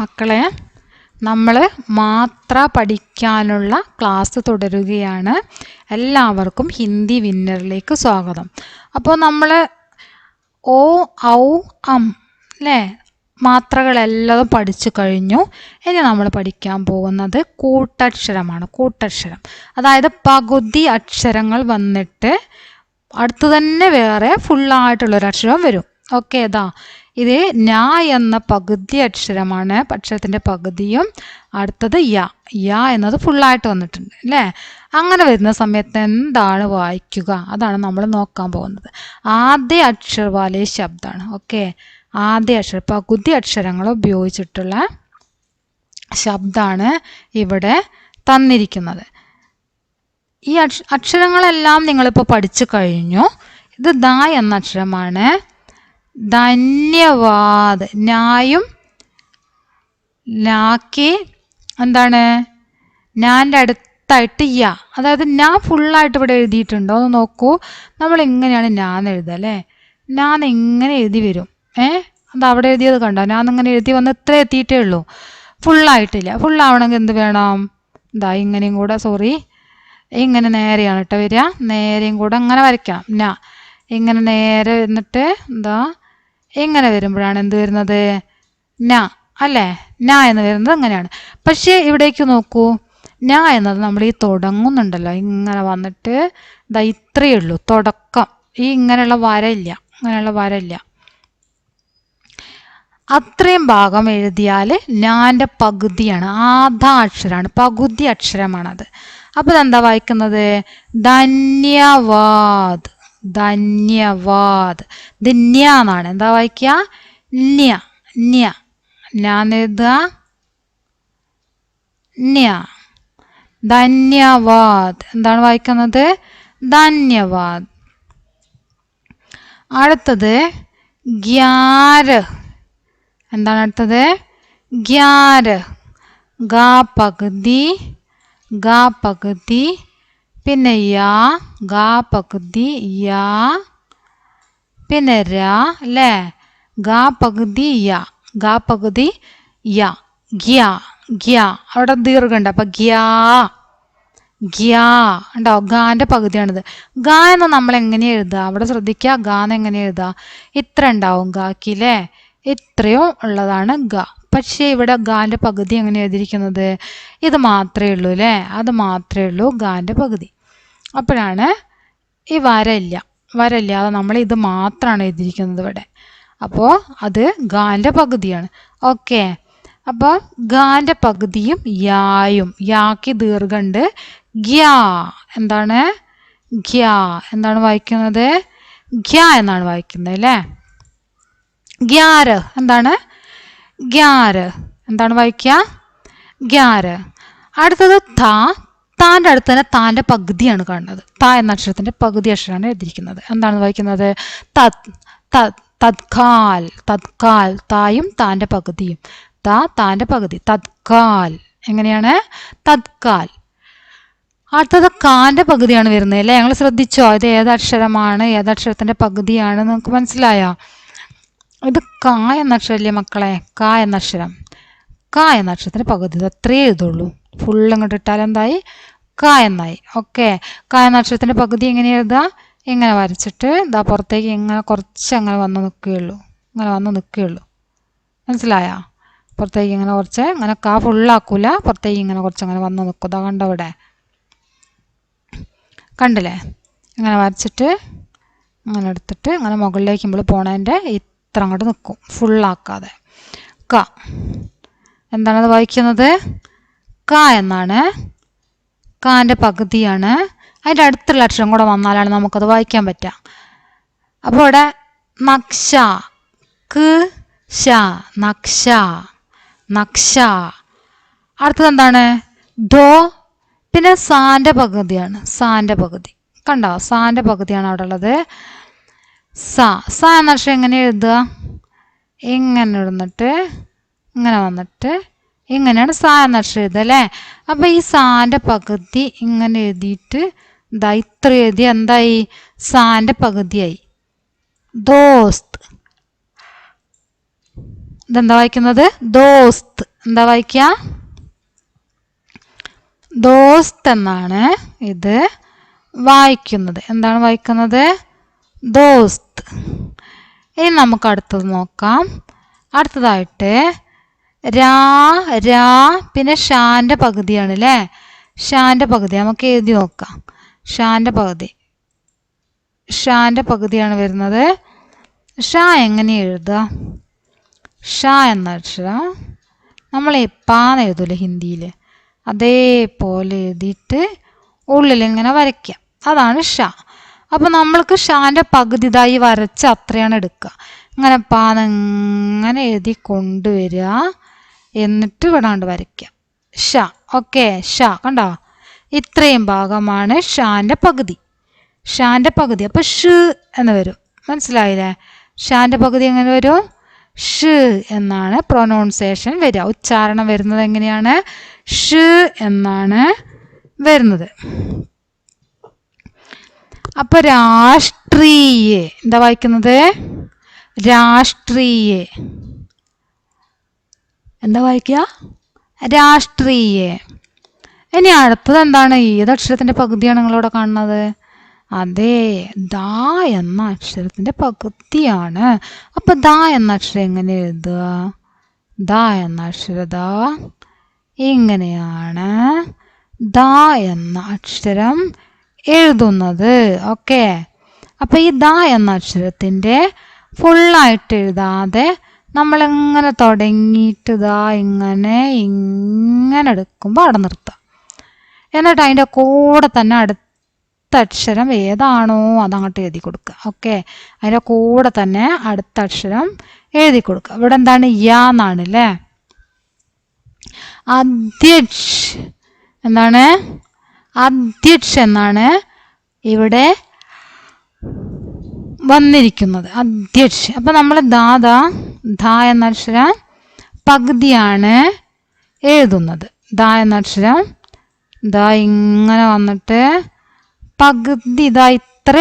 മക്കളെ, നമ്മൾ മാത്ര പഠിക്കാനുള്ള ക്ലാസ് തുടരുകയാണ്. എല്ലാവർക്കും ഹിന്ദി വിന്നറിലേക്ക് സ്വാഗതം. അപ്പോൾ നമ്മൾ ഓ ഔ അം അല്ലേ മാത്രകളെല്ലാം പഠിച്ചു കഴിഞ്ഞു. ഇനി നമ്മൾ പഠിക്കാൻ പോകുന്നത് കൂട്ടക്ഷരമാണ്. കൂട്ടക്ഷരം അതായത് പകുതി അക്ഷരങ്ങൾ വന്നിട്ട് അടുത്ത് തന്നെ വേറെ ഫുള്ളായിട്ടുള്ളൊരക്ഷരം വരും. ഓക്കെ, ഇത് ന എന്ന പകുതി അക്ഷരമാണ്. അക്ഷരത്തിൻ്റെ പകുതിയും അടുത്തത് യ എന്നത് ഫുള്ളായിട്ട് വന്നിട്ടുണ്ട് അല്ലേ. അങ്ങനെ വരുന്ന സമയത്ത് എന്താണ് വായിക്കുക, അതാണ് നമ്മൾ നോക്കാൻ പോകുന്നത്. ആദ്യ അക്ഷർ വാലേ ശബ്ദമാണ്. ഓക്കെ, ആദ്യ അക്ഷരം പകുതി അക്ഷരങ്ങൾ ഉപയോഗിച്ചിട്ടുള്ള ശബ്ദമാണ് ഇവിടെ തന്നിരിക്കുന്നത്. ഈ അക്ഷരങ്ങളെല്ലാം നിങ്ങളിപ്പോൾ പഠിച്ചു കഴിഞ്ഞു. ഇത് ദ എന്ന അക്ഷരമാണ്. ധന്യവാദ്, ഞായും ലാക്കി എന്താണ് ഞാൻ്റെ അടുത്തായിട്ട് യ, അതായത് ഞാൻ ഫുള്ളായിട്ട് ഇവിടെ എഴുതിയിട്ടുണ്ടോ എന്ന് നോക്കൂ. നമ്മൾ എങ്ങനെയാണ് ഞാൻ എഴുതുക അല്ലേ. ഞാൻ എങ്ങനെ എഴുതി വരും. അത് അവിടെ എഴുതിയത് കണ്ടോ, ഞാൻ ഇങ്ങനെ എഴുതി വന്ന് ഇത്ര എത്തിയിട്ടേ ഉള്ളൂ, ഫുള്ളായിട്ടില്ല. ഫുള്ളാവണമെങ്കിൽ എന്ത് വേണം, ഇങ്ങനെയും കൂടെ ഇങ്ങനെ നേരെയാണ് കേട്ടോ വരിക. നേരെയും കൂടെ അങ്ങനെ വരയ്ക്കാം. ഇങ്ങനെ നേരെ വന്നിട്ട് ഇങ്ങനെ വരുമ്പോഴാണ് എന്ത് വരുന്നത്, ന അല്ലേ. ന എന്ന് വരുന്നത് അങ്ങനെയാണ്. പക്ഷേ ഇവിടേക്ക് നോക്കൂ, ന എന്നത് നമ്മൾ ഈ തുടങ്ങുന്നുണ്ടല്ലോ, ഇങ്ങനെ വന്നിട്ട് ഇത്രയേ ഉള്ളൂ തുടക്കം. ഇങ്ങനെയുള്ള വരയില്ല. അത്രയും ഭാഗം എഴുതിയാൽ ഞാൻ്റെ പകുതിയാണ്. ആധാ അക്ഷരമാണ്, പകുതി അക്ഷരമാണത്. അപ്പോൾ ഇതെന്താ വായിക്കുന്നത്, ധന്യവാദ്. ധന്യവാദ്. ഇത് ന്യ എന്നാണ്. എന്താ വായിക്കുക, ന്യ. ഞാൻ എഴുതുക ന്യ. ധന്യവാദ്. എന്താണ് വായിക്കുന്നത്, ധന്യവാദ്. അടുത്തത് ഗ്യാര്. എന്താണ് അടുത്തത്, ഗ്യാര്. ഗ പകുതി പിന്നെ ഗ പകുതി യാ പിന്നെ ര അല്ലേ. ഗ പകുതി യ ഗ്യ. അവിടെ ദീർഘമുണ്ട്. അപ്പം ഗ്യാ ഉണ്ടാവും. ഗാൻ്റെ പകുതിയാണിത്. ഗ എന്ന് നമ്മൾ എങ്ങനെയാണ് എഴുതുക, അവിടെ ശ്രദ്ധിക്കുക. ഗാന്ന് എങ്ങനെ എഴുതുക, ഇത്ര ഉണ്ടാവും ഗാക്കില്ലേ, ഇത്രയും ഉള്ളതാണ് ഗ. പക്ഷേ ഇവിടെ ഗാൻ്റെ പകുതി എങ്ങനെ എഴുതിയിരിക്കുന്നത്, ഇത് മാത്രമേ ഉള്ളൂ അല്ലേ. അത് മാത്രമേ ഉള്ളൂ ഗാൻ്റെ പകുതി. അപ്പോഴാണ് ഈ വരയില്ലാതെ നമ്മൾ ഇത് മാത്രമാണ് എഴുതിയിരിക്കുന്നത് ഇവിടെ. അപ്പോൾ അത് ഗാൻ്റെ പകുതിയാണ്. ഓക്കെ, അപ്പോൾ ഗാൻ്റെ പകുതിയും യായും, യാക്ക് ദീർഘണ്ട്. ഗ്യാ. എന്താണ് എന്താണ് വായിക്കുന്നത്, ഗ്യ എന്നാണ് വായിക്കുന്നത് അല്ലേ. ഗ്യാര്. എന്താണ് വായിക്കുക, ഗ്യാര്. അടുത്തത് താൻ്റെ അടുത്ത് തന്നെ താൻ്റെ പകുതിയാണ് കാണുന്നത്. എന്ന അക്ഷരത്തിൻ്റെ പകുതി അക്ഷരമാണ് എഴുതിയിരിക്കുന്നത്. എന്താണ് വായിക്കുന്നത്, തത്കാൽ. തായും താൻ്റെ പകുതിയും. താൻ്റെ പകുതി, തത്കാൽ. എങ്ങനെയാണ്, തത്കാൽ. അടുത്തത് കാൻ്റെ പകുതിയാണ് വരുന്നത് അല്ലേ. ഞങ്ങൾ ശ്രദ്ധിച്ചോ, ഇത് ഏതക്ഷരമാണ്, ഏതക്ഷരത്തിൻ്റെ പകുതിയാണ് നിങ്ങൾക്ക് മനസ്സിലായോ. ഇത് ക എന്ന അക്ഷരമല്ലേ മക്കളെ, ക എന്ന അക്ഷരം. ക എന്ന അക്ഷരത്തിൻ്റെ പകുതി ഇത് അത്രയേ എഴുതുള്ളൂ. ഫുള്ള് ഇങ്ങോട്ട് ഇട്ടാൽ എന്തായി, ക എന്നായി. ഓക്കെ, ക എന്ന അക്ഷരത്തിൻ്റെ പകുതി എങ്ങനെ എഴുതുക, ഇങ്ങനെ വരച്ചിട്ട് പുറത്തേക്ക് ഇങ്ങനെ കുറച്ച് അങ്ങനെ വന്ന് നിൽക്കുകയുള്ളൂ. മനസ്സിലായോ, പുറത്തേക്ക് ഇങ്ങനെ കുറച്ച് ഇങ്ങനെ ക ഫുള്ളാക്കൂല, പുറത്തേക്ക് ഇങ്ങനെ കുറച്ച് അങ്ങനെ വന്ന് നിൽക്കുക. കണ്ടവിടെ കണ്ടില്ലേ, ഇങ്ങനെ വരച്ചിട്ട് അങ്ങനെ എടുത്തിട്ട് ഇങ്ങനെ മുകളിലേക്ക് നമ്മൾ പോണതിൻ്റെ ഇത്ര അങ്ങോട്ട് നിൽക്കും, ഫുള്ളാക്കാതെ. ക. എന്താണത് വായിക്കുന്നത്, ക എന്നാണ്. കാൻ്റെ പകുതിയാണ്. അതിൻ്റെ അടുത്തുള്ള അക്ഷരം കൂടെ വന്നാലാണ് നമുക്കത് വായിക്കാൻ പറ്റുക. അപ്പോൾ ഇവിടെ നക്ഷ, നക്ഷ. അടുത്തത് എന്താണ്, പിന്നെ സാൻ്റെ പകുതിയാണ്. സാൻ്റെ പകുതി കണ്ടോ, സാൻ്റെ പകുതിയാണ് അവിടെ ഉള്ളത്. സ എന്ന അക്ഷരം എങ്ങനെ എഴുതുക, ഇങ്ങനെ ഇടുന്നിട്ട് ഇങ്ങനെ വന്നിട്ട് ഇങ്ങനെയാണ് സ എന്ന അക്ഷരം എഴുതുക അല്ലേ. അപ്പം ഈ സാൻ്റെ പകുതി ഇങ്ങനെ എഴുതിയിട്ട് ഇത്ര എഴുതി എന്തായി, സാൻ്റെ പകുതിയായി. ദോസ്ത്. ഇതെന്താ വായിക്കുന്നത്, ദോസ്ത്. എന്താ വായിക്കുക? ദോസ്ത് എന്നാണ് ഇത് വായിക്കുന്നത്. എന്താണ് വായിക്കുന്നത്? ദോസ്ത്. ഇനി നമുക്ക് അടുത്തത് നോക്കാം. അടുത്തതായിട്ട് രാ രാ പിന്നെ ഷാന്റെ പകുതിയാണ് അല്ലേ? ഷാന്റെ പകുതി നമുക്ക് എഴുതി നോക്കാം. ഷാന്റെ പകുതിയാണ് വരുന്നത്. ഷാ എങ്ങനെ എഴുതുക? ഷാ എന്ന അക്ഷരം നമ്മൾ എപ്പാന്ന് എഴുതൂല്ലേ ഹിന്ദിയിൽ, അതേപോലെ എഴുതിയിട്ട് ഉള്ളിൽ ഇങ്ങനെ വരയ്ക്കാം. അതാണ് ഷാ. അപ്പം നമ്മൾക്ക് ഷാന്റെ പകുതി ഇതായി വരച്ച് അത്രയാണ് എടുക്കുക. ഇങ്ങനെ പാന്നിങ്ങനെ എഴുതി കൊണ്ടുവരിക, എന്നിട്ട് വിടാണ്ട് വരയ്ക്കുക. ഷാ. ഓക്കെ, ഷാ കണ്ടോ? ഇത്രയും ഭാഗമാണ് ഷാന്റെ പകുതി. അപ്പം ഷ് എന്ന് വരും. മനസ്സിലായില്ലേ? ഷാന്റെ പകുതി എങ്ങനെ വരും? ഷ് എന്നാണ് പ്രൊനൗൺസിയേഷൻ വരിക. ഉച്ചാരണം വരുന്നത് എങ്ങനെയാണ്? ഷ് എന്നാണ് വരുന്നത്. അപ്പൊ രാഷ്ട്രീയ എന്താ വായിക്കുന്നത്? രാഷ്ട്രീയ. എന്താ വായിക്കുക? രാഷ്ട്രീയ. ഇനി അടുത്തത് എന്താണ്? ഏത് അക്ഷരത്തിന്റെ പകുതിയാണ് നിങ്ങളിവിടെ കാണുന്നത്? അതെ, ദാ എന്ന അക്ഷരത്തിന്റെ പകുതിയാണ്. അപ്പൊ ദാ എന്ന അക്ഷരം എങ്ങനെ എഴുതുക? ദാ എന്ന അക്ഷരത ഇങ്ങനെയാണ് ദാ എന്ന അക്ഷരം എഴുതുന്നത്. ഓക്കെ, അപ്പൊ ഈ ദാ എന്ന അക്ഷരത്തിന്റെ ഫുള്ളായിട്ട് എഴുതാതെ നമ്മളെങ്ങനെ തുടങ്ങിയിട്ട് ദാ ഇങ്ങനെ എടുക്കുമ്പോൾ അവിടെ നിർത്താം. എന്നിട്ട് അതിൻ്റെ കൂടെ തന്നെ അടുത്ത അക്ഷരം ഏതാണോ അതങ്ങോട്ട് എഴുതി കൊടുക്കുക. ഓക്കെ, അതിൻ്റെ കൂടെ തന്നെ അടുത്ത അക്ഷരം എഴുതി കൊടുക്കുക. ഇവിടെ എന്താണ്? യാ എന്നാണ് അല്ലേ? അധ്യക്ഷ്. എന്താണ്? അധ്യക്ഷ എന്നാണ് ഇവിടെ വന്നിരിക്കുന്നത്. അധ്യക്ഷ. അപ്പൊ നമ്മൾ ധാ എന്ന അക്ഷരം പകുതിയാണ് എഴുതുന്നത്. ധാ എന്ന അക്ഷരം ഇങ്ങനെ വന്നിട്ട് പകുതി ഇത്ര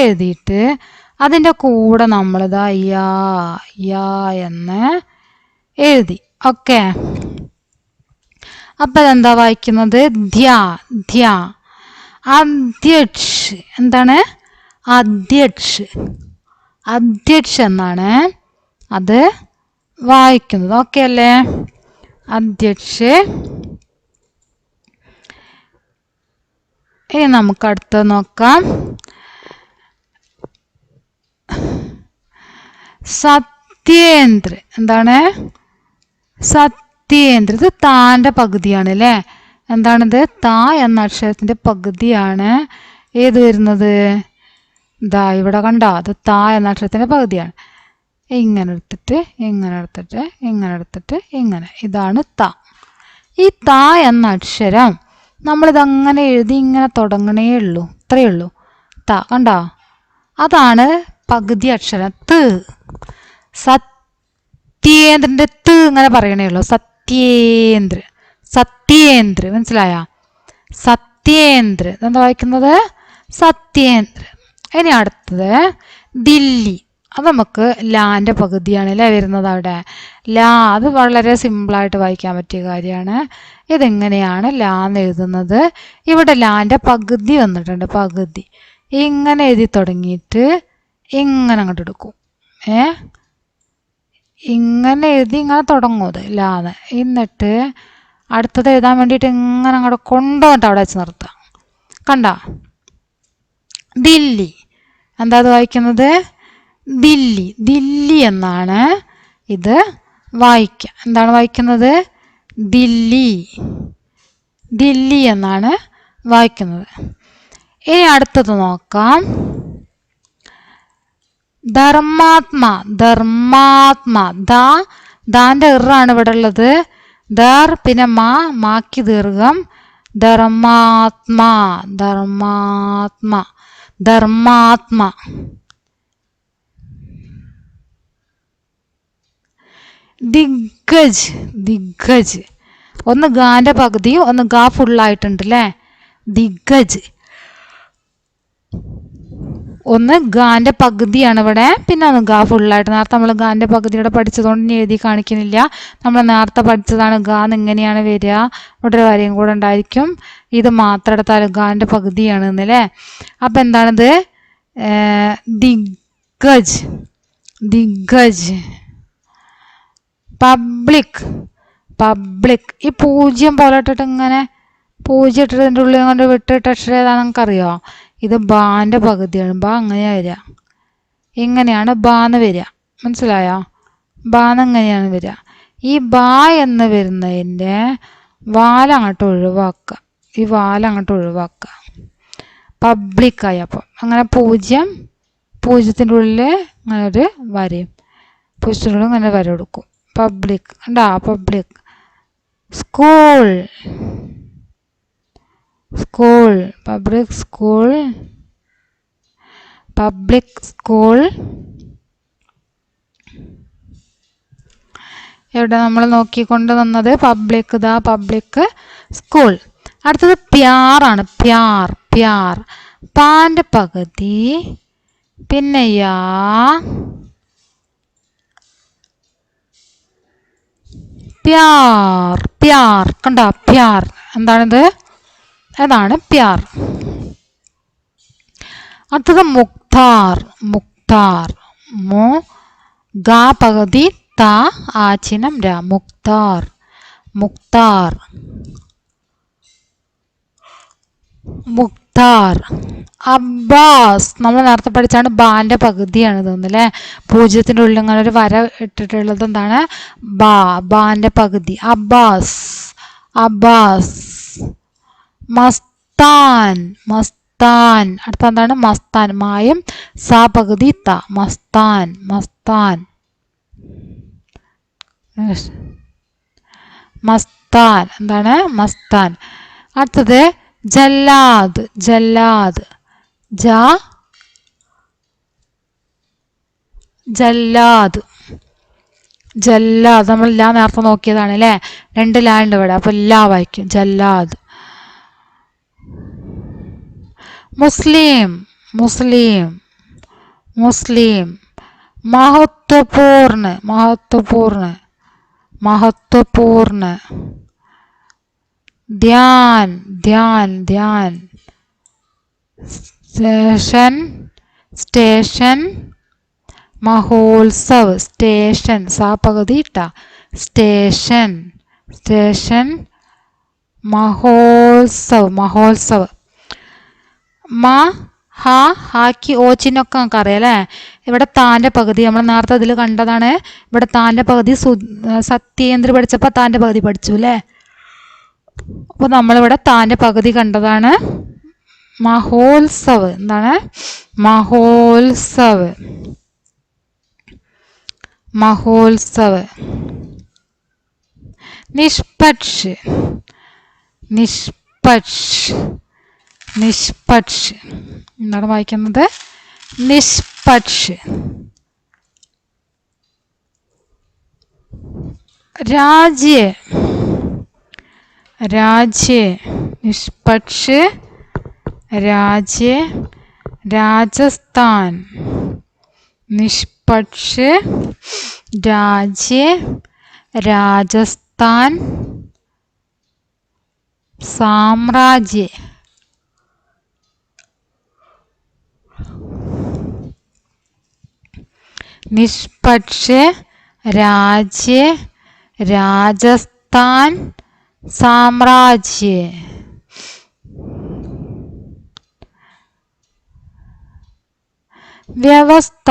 എഴുതിയിട്ട് അതിൻ്റെ കൂടെ നമ്മൾ യാ എന്ന് എഴുതി. ഓക്കെ, അപ്പൊ അതെന്താ വായിക്കുന്നത്? ധ്യ. അധ്യക്ഷ്. എന്താണ്? അധ്യക്ഷ എന്നാണ് അത് വായിക്കുന്നത്. ഓക്കെ അല്ലേ? അധ്യക്ഷ. ഇനി നമുക്ക് അടുത്ത് നോക്കാം. സത്യേന്ദ്ര. എന്താണ്? സത്യേന്ദ്ര. ഇത് താന്റെ പകുതിയാണ് അല്ലേ? എന്താണിത്? താ എന്ന അക്ഷരത്തിന്റെ പകുതിയാണ് ഏത് വരുന്നത്? ഇവിടെ കണ്ടോ? അത് താ എന്ന അക്ഷരത്തിന്റെ പകുതിയാണ്. ഇങ്ങനെ എടുത്തിട്ട് ഇതാണ് താ. ഈ താ എന്ന അക്ഷരം നമ്മളിതങ്ങനെ എഴുതി ഇങ്ങനെ തുടങ്ങണേ ഉള്ളൂ. ഇത്രയേ ഉള്ളൂ. താ കണ്ടോ? അതാണ് പകുതി അക്ഷരം. ത്. സത്യേന്ദ്രന്റെ ത് ഇങ്ങനെ പറയണേ ഉള്ളൂ. സത്യേന്ദ്ര. മനസ്സിലായ? സത്യേന്ദ്ര. എന്താ വായിക്കുന്നത്? സത്യേന്ദ്ര. ഇനി അടുത്തത് ദില്ലി. അത് നമുക്ക് ലാന്റെ പകുതിയാണ് അല്ലേ വരുന്നത് അവിടെ? ലാ. അത് വളരെ സിമ്പിളായിട്ട് വായിക്കാൻ പറ്റിയ കാര്യമാണ്. ഇതെങ്ങനെയാണ് ലാ എന്ന് എഴുതുന്നത്? ഇവിടെ ലാന്റെ പകുതി വന്നിട്ടുണ്ട്. പകുതി ഇങ്ങനെ എഴുതി തുടങ്ങിയിട്ട് ഇങ്ങനെ അങ്ങോട്ട് എടുക്കും. ഇങ്ങനെ എഴുതി ഇങ്ങനെ തുടങ്ങും അത് ലാന്ന്. എന്നിട്ട് അടുത്തത് എഴുതാൻ വേണ്ടിയിട്ട് ഇങ്ങനെ അങ്ങോട്ട് കൊണ്ടുവന്നിട്ട് അവിടെ വെച്ച് നിർത്താം. കണ്ട? ദില്ലി. എന്താ അത് വായിക്കുന്നത്? ദില്ലി എന്നാണ് ഇത് വായിക്കുക. എന്താണ് വായിക്കുന്നത്? ദില്ലി എന്നാണ് വായിക്കുന്നത്. ഇനി അടുത്തത് നോക്കാം. ധർമാത്മാ. ദാന്റെ ഇറാണ് ഇവിടെ ഉള്ളത്. പിന്നെ മാക്കി ദീർഘം. ധർമാത്മാ. ദിഗ്ഗജ്. ഒന്ന് ഗാന്റെ പകുതിയും ഒന്ന് ഗാ ഫുള്ളായിട്ടുണ്ട് അല്ലേ? ദിഗ്ഗജ്. ഒന്ന് ഗാന്റെ പകുതിയാണ് ഇവിടെ, പിന്നെ ഒന്ന് ഗാ ഫുള്ളായിട്ട്. നേരത്തെ നമ്മൾ ഗാന്റെ പകുതി ഇവിടെ പഠിച്ചതുകൊണ്ട് ഇനി എഴുതി കാണിക്കുന്നില്ല. നമ്മൾ നേരത്തെ പഠിച്ചതാണ് ഗാ എങ്ങനെയാണ് വരിക. ഇവിടെ ഒരു കാര്യം കൂടെ ഉണ്ടായിരിക്കും, ഇത് മാത്രം എടുത്താൽ ഗാന്റെ പകുതിയാണ് എന്നല്ലേ. അപ്പം എന്താണിത്? ദിഗ്ഗജ്, ദിഗ്ഗജ്. Public, public. ഈ പൂജ്യം പോലെ ഇട്ടിട്ട് ഇങ്ങനെ പൂജ്യം ഇട്ടിട്ട് ഇതിൻ്റെ ഉള്ളിൽ കൊണ്ട് വിട്ടിട്ട് അക്ഷരം ഏതാണെന്ന് നമുക്കറിയോ? ഇത് ബാൻ്റെ പകുതിയാണ്. ബാ അങ്ങനെയാണ് വരിക, ഇങ്ങനെയാണ് ബാന്ന് വരിക. മനസ്സിലായോ? ബാന്ന് എങ്ങനെയാണ് വരിക? ഈ ബാ എന്ന് വരുന്നതിൻ്റെ വാലങ്ങോട്ട് ഒഴിവാക്കുക, ഈ വാലങ്ങോട്ട് ഒഴിവാക്കുക. പബ്ലിക്കായി. അപ്പം അങ്ങനെ പൂജ്യം, പൂജ്യത്തിൻ്റെ ഉള്ളിൽ അങ്ങനെ ഒരു വരയും, പൂജ്യത്തിൻ്റെ ഉള്ളിൽ അങ്ങനെ വര കൊടുക്കും. പബ്ലിക്. ഉണ്ടാ? Public. School, school. Public school, public school. എവിടെ നമ്മൾ നോക്കിക്കൊണ്ട് വന്നത്? പബ്ലിക്. ദാ പബ്ലിക് സ്കൂൾ. അടുത്തത് പ്യാറാണ്. പ്യാർ, പ്യാർ. പാൻ്റെ പകുതി, പിന്നെ യാ, പ്യാർ, പ്യാർ. കണ്ടോ? പ്യാർ. എന്താണിത്? അതാണ് പ്യാർ. അടുത്തത് മുക്താർ, മുക്താർ. മു ഗാ പകുതി ത ആചിനം ര. മുക്താർ, മുക്താർ, മുക്താർ. അബ്ബാസ്. നമ്മൾ നേരത്തെ പഠിച്ചാണ് ബാൻ്റെ പകുതിയാണ് തോന്നുന്നല്ലേ. പൂജ്യത്തിൻ്റെ ഉള്ളിൽ അങ്ങനെ ഒരു വര ഇട്ടിട്ടുള്ളത് എന്താണ്? ബാ, ബാൻ്റെ പകുതി. അബ്ബാസ്, അബ്ബാസ്. മസ്താൻ, മസ്താൻ. അടുത്ത എന്താണ്? മസ്താൻ. മായും സാ പകുതി ത. മസ്താൻ, മസ്താൻ, മസ്താൻ. എന്താണ്? മസ്താൻ. അടുത്തത് ജല്ലാദ്, ജല്ലാദ്. ജ, ജല്ലാദ്, ജല്ലാദ്. നമ്മൾ ലാ നേരത്തെ നോക്കിയതാണ് അല്ലേ. 2 ലാ ഉണ്ട് ഇവിടെ, അപ്പോൾ ലാ വായിക്കും. ജല്ലാദ്. മുസ്ലിം, മുസ്ലിം, മുസ്ലിം. महत्वपूर्ण, महत्वपूर्ण, महत्वपूर्ण. ध्यान, ध्यान, ध्यान. Station, station. महोत्सव, स्टेशन. सा पगदी टा. Station, station. महोत्सव, महोत्सव. മാ ഹാ, ഹാക്കി ഓച്ചിനൊക്കെ നമുക്ക് അറിയാം അല്ലേ. ഇവിടെ താൻ്റെ പകുതി നമ്മൾ നേരത്തെ അതിൽ കണ്ടതാണ്. ഇവിടെ താൻ്റെ പകുതി സത്യേന്ദ്ര പഠിച്ചപ്പോൾ താൻ്റെ പകുതി പഠിച്ചു അല്ലേ. അപ്പോൾ നമ്മളിവിടെ താൻ്റെ പകുതി കണ്ടതാണ്. മഹോത്സവ്. എന്താണ്? മഹോത്സവ്, മഹോത്സവ്. നിഷ്പക്ഷ്, നിഷ്പക്ഷ്, നിഷ്പക്ഷ്. എന്താണ് വായിക്കുന്നത്? നിഷ്പക്ഷ്. राज्य, राज्य. निष्पक्ष, राज्य. राजस्थान, निष्पक्ष, राज्य. राजस्थान. साम्राज्य, निष्पक्ष, राज्य. राजस्थान. साम्राज्य. വ്യവസ്ഥ,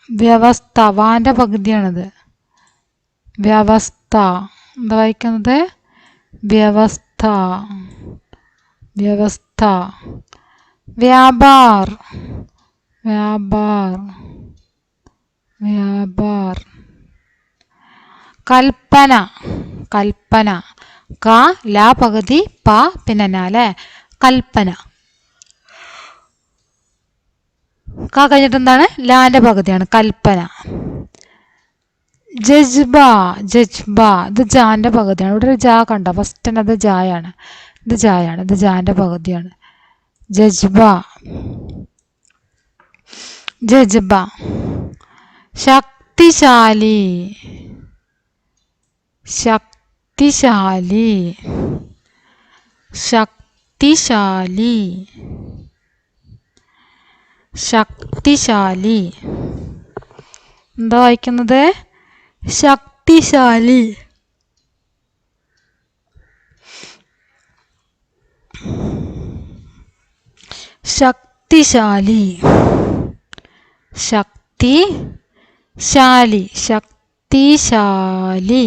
വ്യവസ്ഥ. വാൻ്റെ പകുതിയാണിത്. വ്യവസ്ഥ. എന്താ വായിക്കുന്നത്? വ്യവസ്ഥ, വ്യവസ്ഥ. വ്യാപാർ, വ്യാപാർ, വ്യാപാർ. കൽപ്പന, കൽപ്പന. ക ലാ പകുതി പ പിന്നെ ന അല്ലേ. കൽപ്പന. ക കഴിഞ്ഞിട്ട് എന്താണ്? ലാൻ്റെ പകുതിയാണ്. കൽപ്പന. ജജ്ബ, ജജ്ബ. ഇത് ജാൻ്റെ പകുതിയാണ്. ഇവിടെ ഒരു ജാ കണ്ടോ? ഫസ്റ്റ് തന്നെ അത് ജായാണ്. ഇത് ജായാണ്. ഇത് ജാൻ്റെ പകുതിയാണ്. ജജ്ബ. ജജ്ബ. ശക്തിശാലി. ശക്തിശാലി. ശക്തിശാലി. ശക്തിശാലി. എന്താ വായിക്കുന്നത്? ശക്തിശാലി. ശക്തിശാലി. ശക്തിശാലി. ശക്തിശാലി.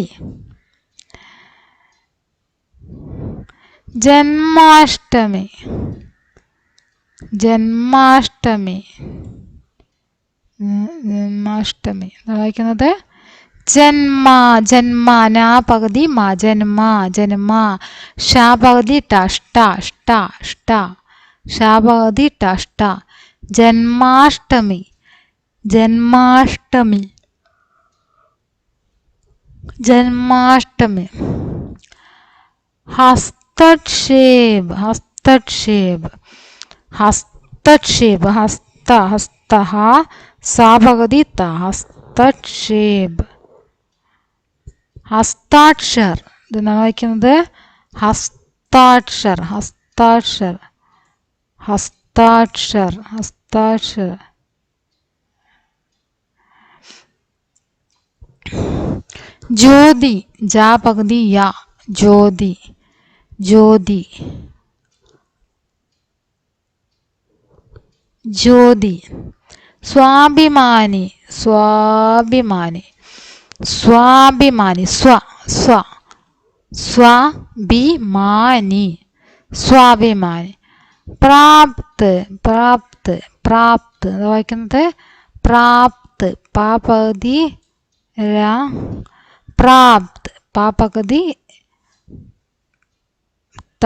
ജന്മാഷ്ടമി. ജന്മാഷ്ടമി. ജന്മാഷ്ടമി എന്താ വായിക്കുന്നത്? ജന്മ. ജന്മ. നാ പകുതി മാ. ജന്മ. ജന്മ. ഷാ പകുതി ട. ഷ്ട. ഷ്ട. ഷ്ട. ഷാ പകുതി ട. ഷ്ട. ജന്മാഷ്ടമി. ജന്മാഷ്ടമി. ജന്മാഷ്ടമി. ഹസ്തക്ഷേപ്. ഹസ്തക്ഷേപ്. ഹസ്തക്ഷേപ്. ഹസ്ത. ഹസ്ത. സാ പകുതി ത. ഹസ്തക്ഷേപ്. ഹസ്താക്ഷർ. ഇതെന്താണ് വായിക്കുന്നത്? ഹസ്താക്ഷർ. ഹസ്താക്ഷർ. ഹസ്താക്ഷർ. ഹസ്താക്ഷർ. ജ്യോതി. ജാ പകുതി യ. ജ്യോതി. ജ്യോതി. ജ്യോതി. സ്വാഭിമാനി. സ്വാഭിമാനി. സ്വാഭിമാനി. സ്വ. സ്വ. സ്വാഭിമാനി. സ്വാഭിമാനി. പ്രാപ്ത്. പ്രാപ്ത്. പ്രാപ്ത് എന്താ വായിക്കുന്നത്? പ്രാപ്ത്. പാ പകുതി ര. പ്രാപ്ത്. പാ പകുതി ത.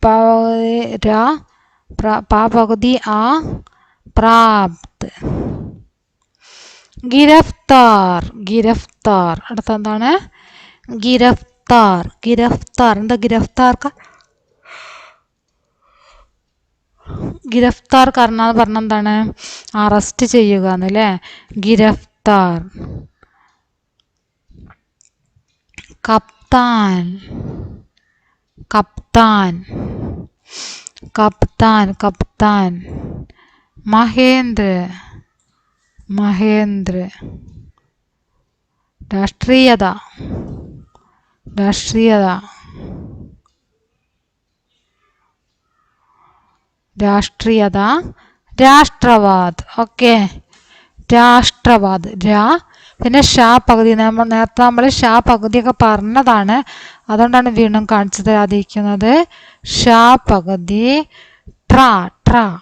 പാ പകുതി ര. പാ പകുതി ആ. പ്രാപ്ത്. ഗിരഫ്താർ. ഗിരഫ്താർ. അടുത്ത എന്താണ്? ഗിരഫ്താർ. ഗിരഫ്താർ. എന്താ ഗിരഫ്താർക്ക്? ഗിരഫ്താർ കാരണം പറഞ്ഞ എന്താണ്? അറസ്റ്റ് ചെയ്യുക എന്നല്ലേ? ഗിരഫ്താർ. കപ്താൻ. കപ്താൻ. കപ്താൻ. കപ്താൻ. മഹേന്ദ്ര. മഹേന്ദ്ര. രാഷ്ട്രീയത. രാഷ്ട്രീയത. രാഷ്ട്രീയത. രാഷ്ട്രവാദ്. ഓക്കെ. രാഷ്ട്രവാദ്. രാ പിന്നെ ഷാ പകുതി. നേരത്തെ നമ്മൾ ഷാ പകുതിയൊക്കെ പറഞ്ഞതാണ്, അതുകൊണ്ടാണ് വീണ്ടും കാണിച്ചു തരാതിരിക്കുന്നത്. ഷാ പകുതി ട്ര. ട്ര.